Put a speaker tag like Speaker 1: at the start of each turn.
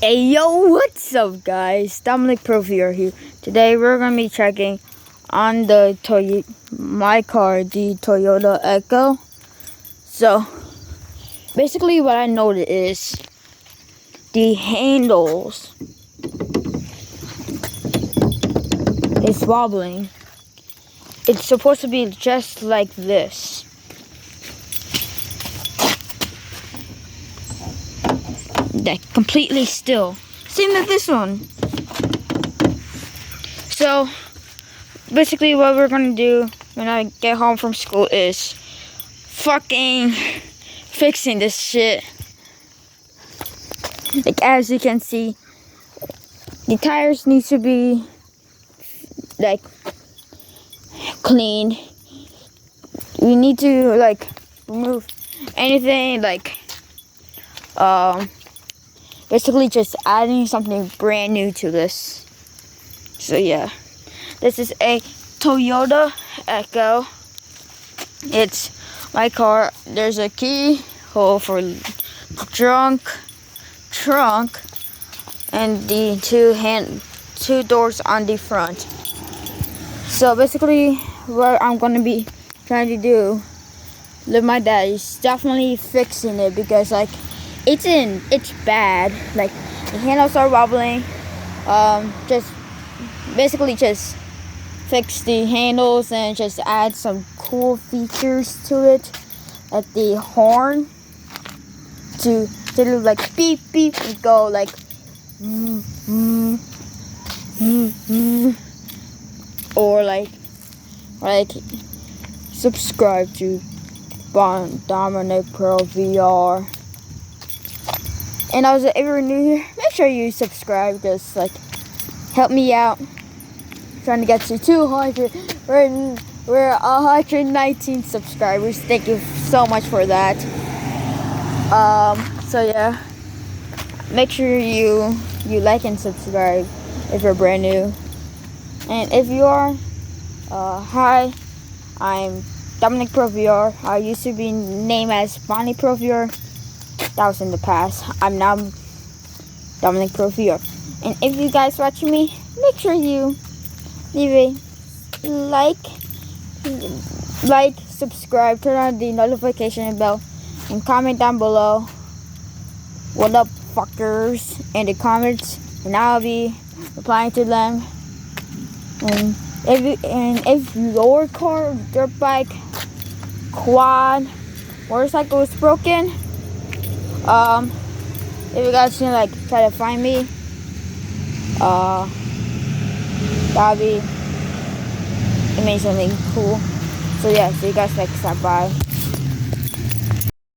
Speaker 1: Hey yo, what's up guys? Dominic Provier here. Today we're gonna be checking on my car, the Toyota Echo. So basically what I noticed is the handles is wobbling. It's supposed to be just like this. Like completely still. Same with this one. So basically what we're gonna do when I get home from school is fucking fixing this shit. Like as you can see, the tires need to be like clean. We need to like remove anything like basically just adding something brand new to this. So yeah, this is a Toyota Echo. It's my car. There's a key hole for trunk, and the two doors on the front. So basically what I'm gonna be trying to do with my dad is definitely fixing it, because like it's bad. Like the handles are wobbling. Just basically just fix the handles and just add some cool features to it, like the horn to do like beep beep and go like or like subscribe to Dominic Pro VR. And also, if you're new here, make sure you subscribe. Just like help me out. Trying to get to 200. We're 119 subscribers. Thank you so much for that. So yeah, make sure you like and subscribe if you're brand new. And if you are, hi, I'm Dominic Pro VR. I used to be named as Bonnie Pro VR. That was in the past. I'm now Dominic Pro VR. And if you guys watching me, make sure you leave a like, subscribe, turn on the notification bell, and comment down below what up fuckers in the comments, and I'll be replying to them. And if your car, dirt bike, quad, motorcycle is broken, if you guys can like try to find me, that'll be amazingly cool. So yeah, see you guys next time. Bye.